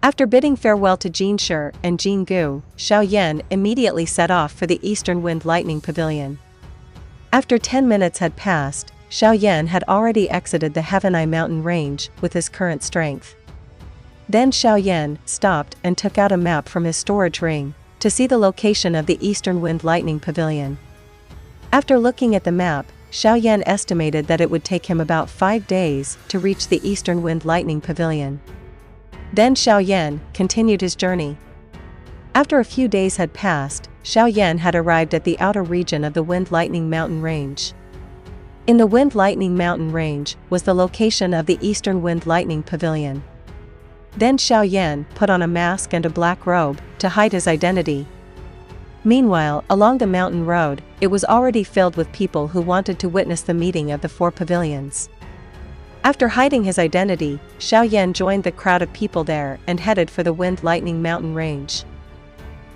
After bidding farewell to Jin Shi and Jin Gu, Xiao Yan immediately set off for the Eastern Wind Lightning Pavilion. After 10 minutes had passed, Xiao Yan had already exited the Heaven Eye mountain range with his current strength. Then Xiao Yan stopped and took out a map from his storage ring to see the location of the Eastern Wind Lightning Pavilion. After looking at the map, Xiao Yan estimated that it would take him about 5 days to reach the Eastern Wind Lightning Pavilion. Then Xiao Yan continued his journey. After a few days had passed, Xiao Yan had arrived at the outer region of the Wind Lightning Mountain Range. In the Wind Lightning Mountain Range was the location of the Eastern Wind Lightning Pavilion. Then Xiao Yan put on a mask and a black robe to hide his identity. Meanwhile, along the mountain road, it was already filled with people who wanted to witness the meeting of the 4 pavilions. After hiding his identity, Xiao Yan joined the crowd of people there and headed for the Wind Lightning Mountain Range.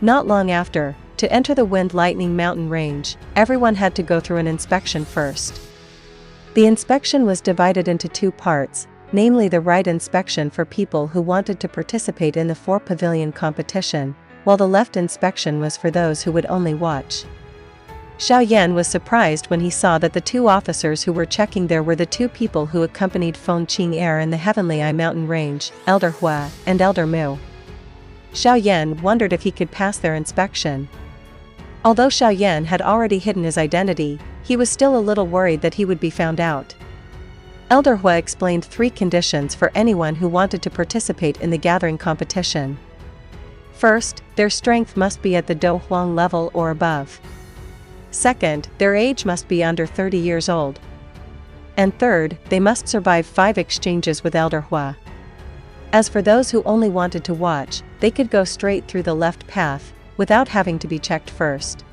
Not long after, to enter the Wind Lightning Mountain Range, everyone had to go through an inspection first. The inspection was divided into 2 parts, namely the right inspection for people who wanted to participate in the 4 pavilion competition, while the left inspection was for those who would only watch. Xiao Yan was surprised when he saw that the 2 officers who were checking there were the 2 people who accompanied Feng Zun Zhe in the Heavenly Eye mountain range, Elder Hua and Elder Mu. Xiao Yan wondered if he could pass their inspection. Although Xiao Yan had already hidden his identity, he was still a little worried that he would be found out. Elder Hua explained 3 conditions for anyone who wanted to participate in the gathering competition. First, their strength must be at the Do Huang level or above. Second, their age must be under 30 years old. And third, they must survive 5 exchanges with Elder Hua. As for those who only wanted to watch, they could go straight through the left path, without having to be checked first.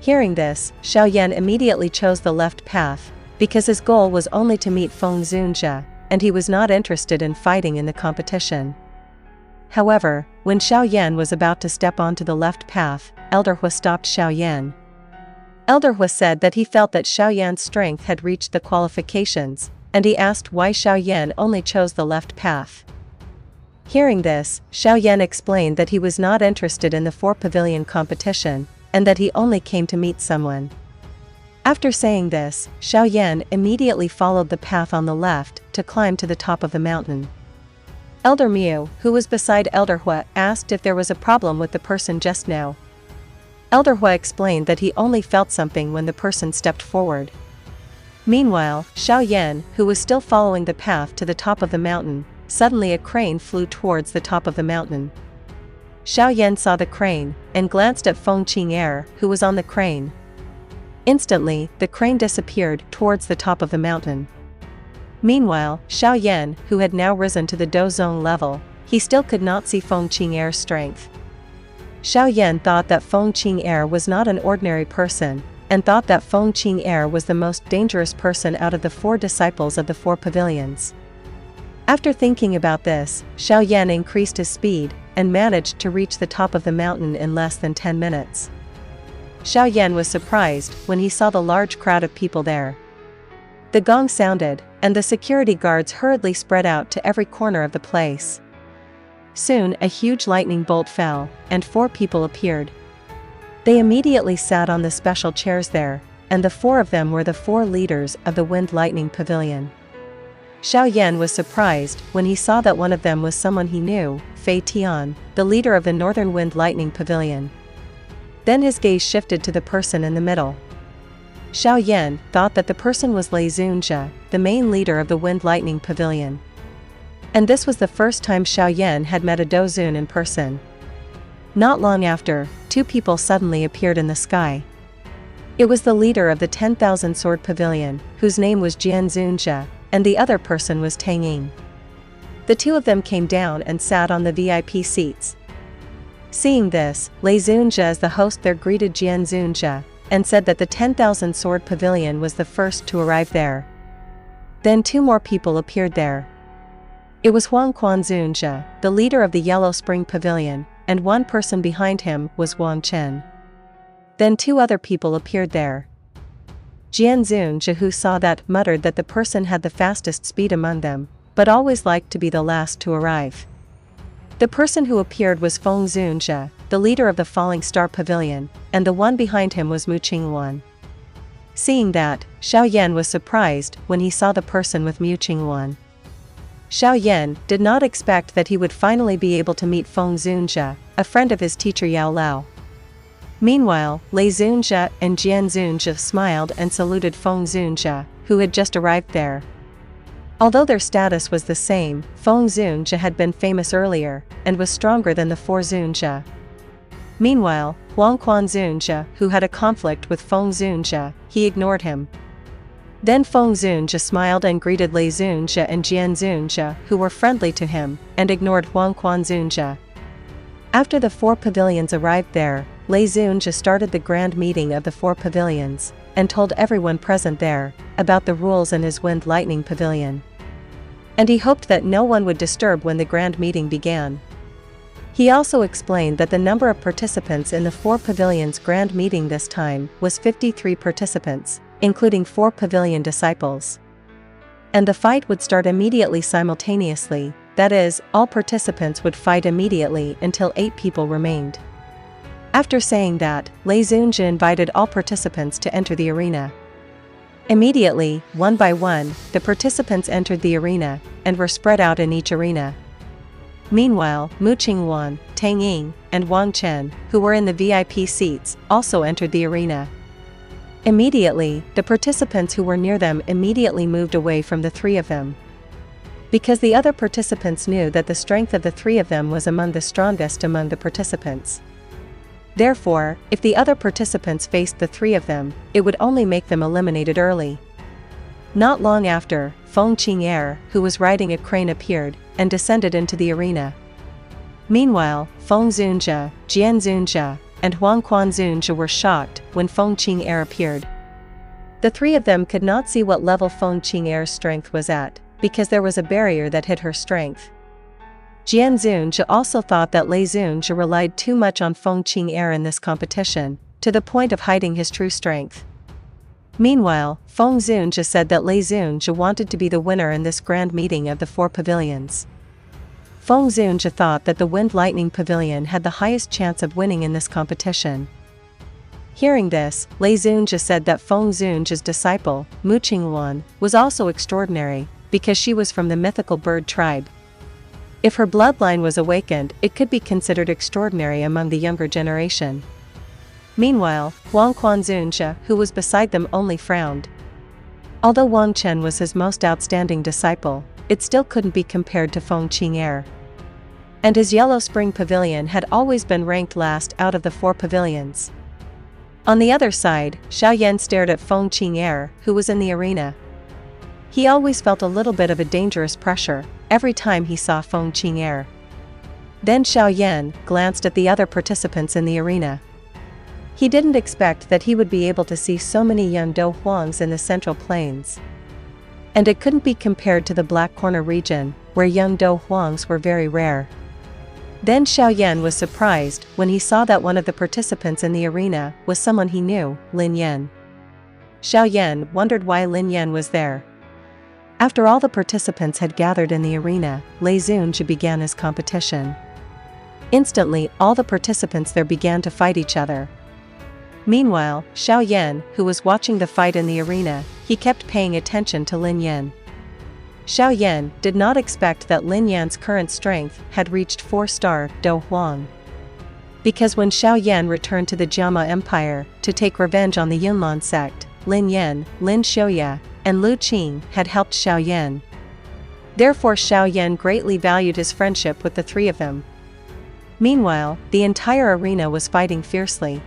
Hearing this, Xiao Yan immediately chose the left path, because his goal was only to meet Feng Zun Zhe, and he was not interested in fighting in the competition. However, when Xiao Yan was about to step onto the left path, Elder Hua stopped Xiao Yan. Elder Hua said that he felt that Xiao Yan's strength had reached the qualifications, and he asked why Xiao Yan only chose the left path. Hearing this, Xiao Yan explained that he was not interested in the 4 pavilion competition, and that he only came to meet someone. After saying this, Xiao Yan immediately followed the path on the left to climb to the top of the mountain. Elder Mu, who was beside Elder Hua, asked if there was a problem with the person just now. Elder Hua explained that he only felt something when the person stepped forward. Meanwhile, Xiao Yan, who was still following the path to the top of the mountain, suddenly a crane flew towards the top of the mountain. Xiao Yan saw the crane, and glanced at Feng Zun Zhe, who was on the crane. Instantly, the crane disappeared towards the top of the mountain. Meanwhile, Xiao Yan, who had now risen to the Do Zone level, he still could not see Feng Zun Zhe's strength. Xiao Yan thought that Feng Zun Zhe was not an ordinary person, and thought that Feng Zun Zhe was the most dangerous person out of the 4 disciples of the 4 pavilions. After thinking about this, Xiao Yan increased his speed, and managed to reach the top of the mountain in less than 10 minutes. Xiao Yan was surprised when he saw the large crowd of people there. The gong sounded, and the security guards hurriedly spread out to every corner of the place. Soon a huge lightning bolt fell, and 4 people appeared. They immediately sat on the special chairs there, and the 4 of them were the 4 leaders of the Wind Lightning Pavilion. Xiao Yan was surprised when he saw that one of them was someone he knew, Fei Tian, the leader of the Northern Wind Lightning Pavilion. Then his gaze shifted to the person in the middle. Xiao Yan thought that the person was Feng Zun Zhe, the main leader of the Wind Lightning Pavilion. And this was the first time Xiao Yan had met a Dozun in person. Not long after, 2 people suddenly appeared in the sky. It was the leader of the 10,000 Sword Pavilion, whose name was Feng Zun Zhe, and the other person was Tang Ying. The 2 of them came down and sat on the VIP seats. Seeing this, Feng Zun Zhe as the host there greeted Feng Zun Zhe, and said that the 10,000 Sword Pavilion was the first to arrive there. Then 2 more people appeared there. It was Feng Zun Zhe, the leader of the Yellow Spring Pavilion, and one person behind him was Wang Chen. Then 2 other people appeared there. Feng Zun Zhe, who saw that, muttered that the person had the fastest speed among them, but always liked to be the last to arrive. The person who appeared was Feng Zun Zhe, the leader of the Falling Star Pavilion, and the one behind him was Mu Qingwan. Seeing that, Xiao Yan was surprised when he saw the person with Mu Qingwan. Xiao Yan did not expect that he would finally be able to meet Feng Zun Zhe, a friend of his teacher Yao Lao. Meanwhile, Lei Zun Zhe and Jian Zun Zhe smiled and saluted Feng Zun Zhe, who had just arrived there. Although their status was the same, Feng Zun Zhe had been famous earlier, and was stronger than the four Zun Zhe. Meanwhile, Huangquan Zun Zhe, who had a conflict with Feng Zun Zhe, he ignored him. Then Feng Zun Zhe smiled and greeted Lei Zun Zhe and Jian Zun Zhe, who were friendly to him, and ignored Huangquan Zun Zhe. After the four pavilions arrived there, Lei Zun Zhe started the grand meeting of the four pavilions, and told everyone present there about the rules in his Wind Lightning Pavilion. And he hoped that no one would disturb when the grand meeting began. He also explained that the number of participants in the four pavilions grand meeting this time was 53 participants, including 4 pavilion disciples. And the fight would start immediately simultaneously, that is, all participants would fight immediately until 8 people remained. After saying that, Lei Zun Zhe invited all participants to enter the arena. Immediately, one by one, the participants entered the arena, and were spread out in each arena. Meanwhile, Mu Qingwan, Tang Ying, and Wang Chen, who were in the VIP seats, also entered the arena. Immediately, the participants who were near them immediately moved away from the 3 of them. Because the other participants knew that the strength of the 3 of them was among the strongest among the participants. Therefore, if the other participants faced the 3 of them, it would only make them eliminated early. Not long after, Feng Qing'er, who was riding a crane, appeared, and descended into the arena. Meanwhile, Feng Zun Zhe, Jian Zun Zhe, and Huangquan Zun Zhe were shocked when Feng Qing'er appeared. The 3 of them could not see what level Feng Qing'er's strength was at, because there was a barrier that hid her strength. Jian Zun Zhe also thought that Lei Zun Zhe relied too much on Feng Qing'er in this competition, to the point of hiding his true strength. Meanwhile, Feng Zun Zhe said that Lei Zun Zhe wanted to be the winner in this grand meeting of the 4 pavilions. Feng Zun Zhe thought that the Wind Lightning Pavilion had the highest chance of winning in this competition. Hearing this, Lei Zun Zhe said that Feng Zun Zhe's disciple, Mu Qingwan, was also extraordinary, because she was from the mythical bird tribe. If her bloodline was awakened, it could be considered extraordinary among the younger generation. Meanwhile, Huangquan Zun Zhe, who was beside them, only frowned. Although Wang Chen was his most outstanding disciple, it still couldn't be compared to Feng Qing'er. And his Yellow Spring Pavilion had always been ranked last out of the 4 pavilions. On the other side, Xiao Yan stared at Feng Qing'er, who was in the arena. He always felt a little bit of a dangerous pressure every time he saw Feng Qing'er. Then Xiao Yan glanced at the other participants in the arena. He didn't expect that he would be able to see so many young Do Huangs in the Central Plains. And it couldn't be compared to the Black Corner region, where young Do Huangs were very rare. Then Xiao Yan was surprised when he saw that one of the participants in the arena was someone he knew, Lin Yan. Xiao Yan wondered why Lin Yan was there. After all the participants had gathered in the arena, Lei Zun Zhe began his competition. Instantly, all the participants there began to fight each other. Meanwhile, Xiao Yan, who was watching the fight in the arena, he kept paying attention to Lin Yan. Xiao Yan did not expect that Lin Yan's current strength had reached 4-star Do Huang. Because when Xiao Yan returned to the Jiama Empire to take revenge on the Yunlan sect, Lin Yan, Lin Xiuya, and Lu Qing had helped Xiao Yan. Therefore Xiao Yan greatly valued his friendship with the 3 of them. Meanwhile, the entire arena was fighting fiercely.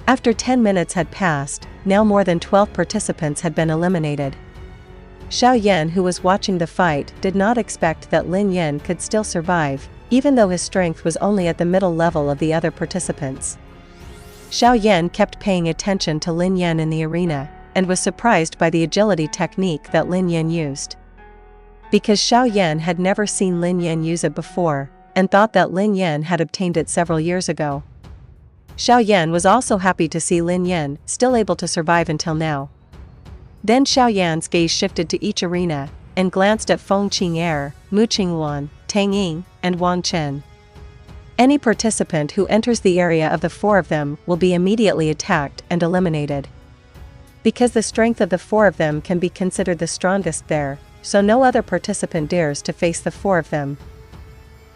After 10 minutes had passed, now more than 12 participants had been eliminated. Xiao Yan, who was watching the fight, did not expect that Lin Yan could still survive, even though his strength was only at the middle level of the other participants. Xiao Yan kept paying attention to Lin Yan in the arena, and was surprised by the agility technique that Lin Yan used. Because Xiao Yan had never seen Lin Yan use it before, and thought that Lin Yan had obtained it several years ago. Xiao Yan was also happy to see Lin Yan still able to survive until now. Then Xiao Yan's gaze shifted to each arena, and glanced at Feng Qing'er, Mu Qingluan, Tang Ying, and Wang Chen. Any participant who enters the area of the four of them will be immediately attacked and eliminated. Because the strength of the four of them can be considered the strongest there, so no other participant dares to face the four of them.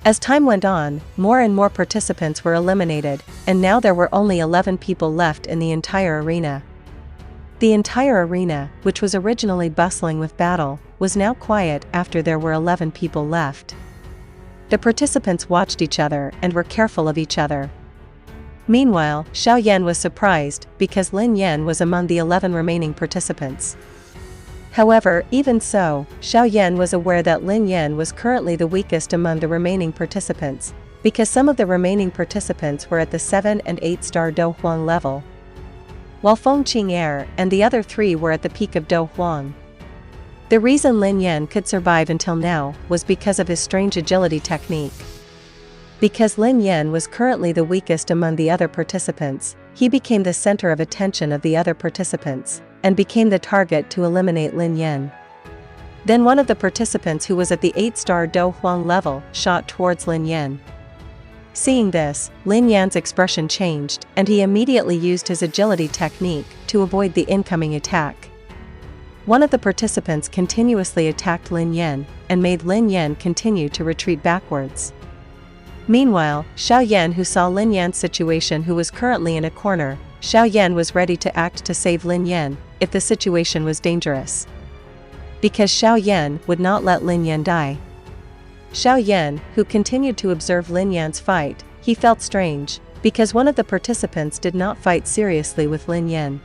As time went on, more and more participants were eliminated, and now there were only 11 people left in the entire arena. The entire arena, which was originally bustling with battle, was now quiet after there were 11 people left. The participants watched each other and were careful of each other. Meanwhile, Xiao Yan was surprised because Lin Yan was among the 11 remaining participants. However, even so, Xiao Yan was aware that Lin Yan was currently the weakest among the remaining participants, because some of the remaining participants were at the 7 and 8-star Do Huang level, while Feng Qing'er and the other 3 were at the peak of Do Huang. The reason Lin Yan could survive until now was because of his strange agility technique. Because Lin Yan was currently the weakest among the other participants, he became the center of attention of the other participants, and became the target to eliminate Lin Yan. Then one of the participants who was at the 8-star Do Huang level shot towards Lin Yan. Seeing this, Lin Yan's expression changed, and he immediately used his agility technique to avoid the incoming attack. One of the participants continuously attacked Lin Yan, and made Lin Yan continue to retreat backwards. Meanwhile, Xiao Yan, who saw Lin Yan's situation, who was currently in a corner, Xiao Yan was ready to act to save Lin Yan, if the situation was dangerous. Because Xiao Yan would not let Lin Yan die. Xiao Yan, who continued to observe Lin Yan's fight, he felt strange, because one of the participants did not fight seriously with Lin Yan.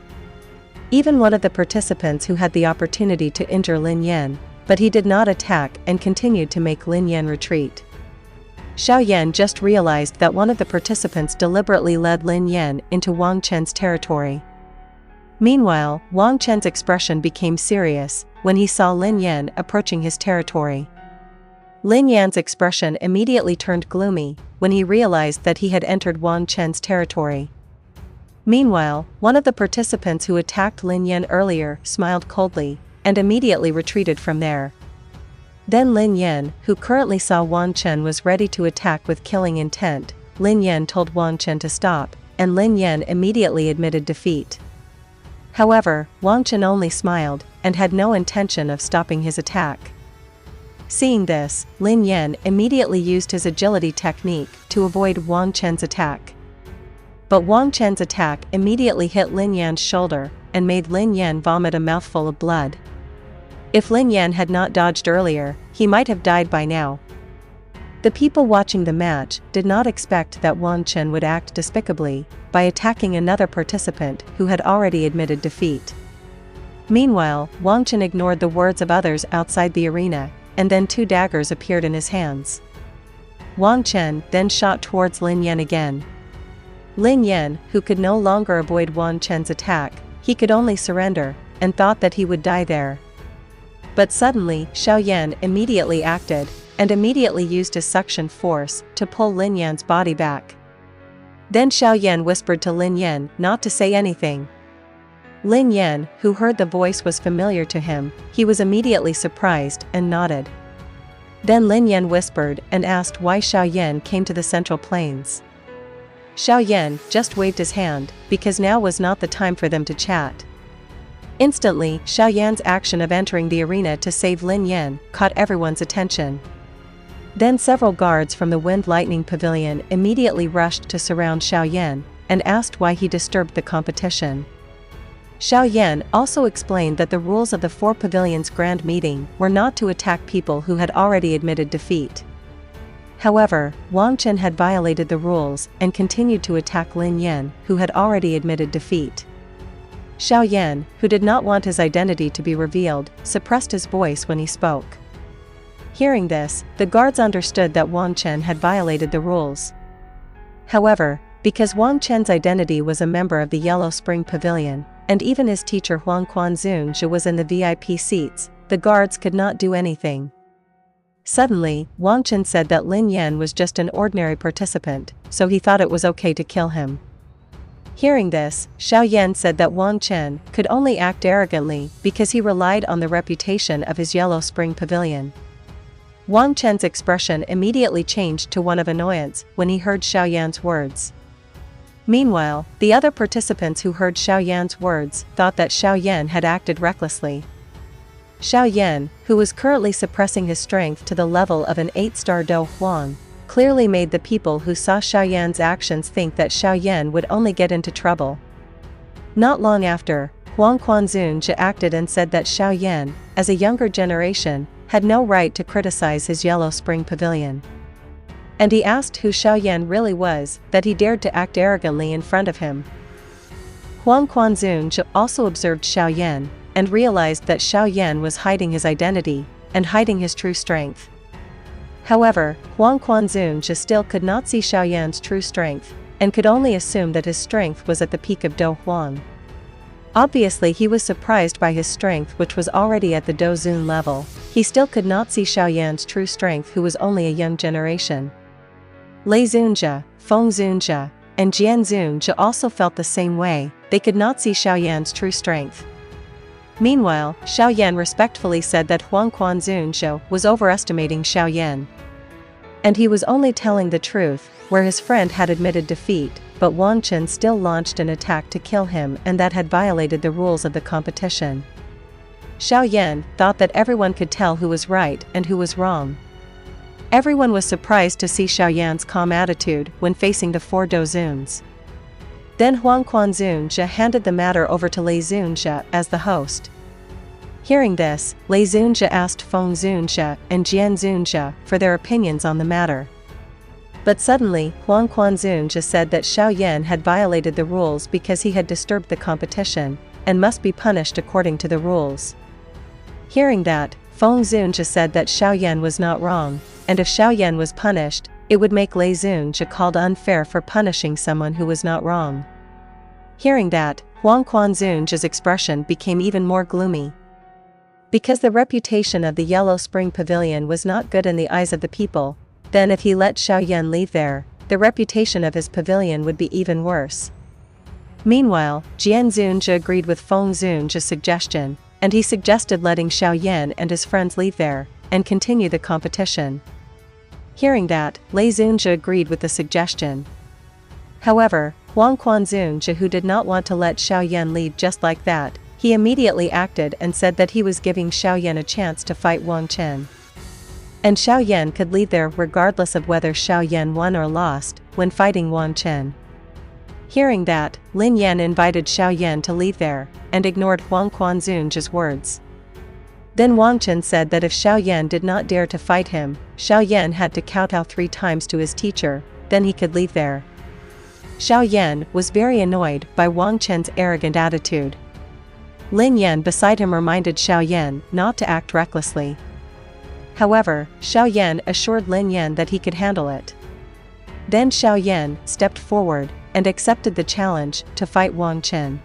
Even one of the participants who had the opportunity to injure Lin Yan, but he did not attack and continued to make Lin Yan retreat. Xiao Yan just realized that one of the participants deliberately led Lin Yan into Wang Chen's territory. Meanwhile, Wang Chen's expression became serious when he saw Lin Yan approaching his territory. Lin Yan's expression immediately turned gloomy when he realized that he had entered Wang Chen's territory. Meanwhile, one of the participants who attacked Lin Yan earlier smiled coldly and immediately retreated from there. Then Lin Yan, who currently saw Wang Chen was ready to attack with killing intent, Lin Yan told Wang Chen to stop, and Lin Yan immediately admitted defeat. However, Wang Chen only smiled, and had no intention of stopping his attack. Seeing this, Lin Yan immediately used his agility technique to avoid Wang Chen's attack. But Wang Chen's attack immediately hit Lin Yan's shoulder, and made Lin Yan vomit a mouthful of blood. If Lin Yan had not dodged earlier, he might have died by now. The people watching the match did not expect that Wang Chen would act despicably by attacking another participant who had already admitted defeat. Meanwhile, Wang Chen ignored the words of others outside the arena, and then 2 daggers appeared in his hands. Wang Chen then shot towards Lin Yan again. Lin Yan, who could no longer avoid Wang Chen's attack, he could only surrender, and thought that he would die there. But suddenly, Xiao Yan immediately acted, and immediately used his suction force to pull Lin Yan's body back. Then Xiao Yan whispered to Lin Yan not to say anything. Lin Yan, who heard the voice was familiar to him, he was immediately surprised and nodded. Then Lin Yan whispered and asked why Xiao Yan came to the Central Plains. Xiao Yan just waved his hand, because now was not the time for them to chat. Instantly, Xiao Yan's action of entering the arena to save Lin Yan caught everyone's attention. Then several guards from the Wind Lightning Pavilion immediately rushed to surround Xiao Yan, and asked why he disturbed the competition. Xiao Yan also explained that the rules of the 4 pavilions' grand meeting were not to attack people who had already admitted defeat. However, Wang Chen had violated the rules and continued to attack Lin Yan, who had already admitted defeat. Xiao Yan, who did not want his identity to be revealed, suppressed his voice when he spoke. Hearing this, the guards understood that Wang Chen had violated the rules. However, because Wang Chen's identity was a member of the Yellow Spring Pavilion, and even his teacher Feng Zun Zhe was in the VIP seats, the guards could not do anything. Suddenly, Wang Chen said that Lin Yan was just an ordinary participant, so he thought it was okay to kill him. Hearing this, Xiao Yan said that Wang Chen could only act arrogantly because he relied on the reputation of his Yellow Spring Pavilion. Wang Chen's expression immediately changed to one of annoyance when he heard Xiao Yan's words. Meanwhile, the other participants who heard Xiao Yan's words thought that Xiao Yan had acted recklessly. Xiao Yan, who was currently suppressing his strength to the level of an 8-star Do Huang, clearly made the people who saw Xiao Yan's actions think that Xiao Yan would only get into trouble. Not long after, Feng Zun Zhe acted and said that Xiao Yan, as a younger generation, had no right to criticize his Yellow Spring Pavilion. And he asked who Xiao Yan really was, that he dared to act arrogantly in front of him. Feng Zun Zhe also observed Xiao Yan, and realized that Xiao Yan was hiding his identity, and hiding his true strength. However, Feng Zun Zhe still could not see Xiao Yan's true strength, and could only assume that his strength was at the peak of Do Huang. Obviously he was surprised by his strength, which was already at the Do Zun level. He still could not see Xiao Yan's true strength, who was only a young generation. Lin Yan, Feng Zun Zhe, and Jian Zun Zhe also felt the same way. They could not see Xiao Yan's true strength. Meanwhile, Xiao Yan respectfully said that Feng Zun Zhe was overestimating Xiao Yan. And he was only telling the truth, where his friend had admitted defeat, but Wang Chen still launched an attack to kill him, and that had violated the rules of the competition. Xiao Yan thought that everyone could tell who was right and who was wrong. Everyone was surprised to see Xiao Yan's calm attitude when facing the 4 Do Zuns. Then Feng Zun Zhe handed the matter over to Lin Yan as the host. Hearing this, Lin Yan asked Feng Zun Zhe and Jian Zun Zhe for their opinions on the matter. But suddenly, Feng Zun Zhe said that Xiao Yan had violated the rules because he had disturbed the competition, and must be punished according to the rules. Hearing that, Feng Zun Zhe said that Xiao Yan was not wrong, and if Xiao Yan was punished, it would make Lin Yan called unfair for punishing someone who was not wrong. Hearing that, Feng Zun Zhe's expression became even more gloomy. Because the reputation of the Yellow Spring Pavilion was not good in the eyes of the people, then if he let Xiao Yan leave there, the reputation of his pavilion would be even worse. Meanwhile, Jian Zun Zhe agreed with Feng Zun Zhe's suggestion, and he suggested letting Xiao Yan and his friends leave there, and continue the competition. Hearing that, Lin Yan agreed with the suggestion. However, Feng Zun Zhe, who did not want to let Xiao Yan leave just like that, he immediately acted and said that he was giving Xiao Yan a chance to fight Wang Chen. And Xiao Yan could leave there regardless of whether Xiao Yan won or lost, when fighting Wang Chen. Hearing that, Lin Yan invited Xiao Yan to leave there, and ignored Feng Zun Zhe's words. Then Wang Chen said that if Xiao Yan did not dare to fight him, Xiao Yan had to kowtow 3 times to his teacher, then he could leave there. Xiao Yan was very annoyed by Wang Chen's arrogant attitude. Lin Yan beside him reminded Xiao Yan not to act recklessly. However, Xiao Yan assured Lin Yan that he could handle it. Then Xiao Yan stepped forward, and accepted the challenge to fight Wang Chen.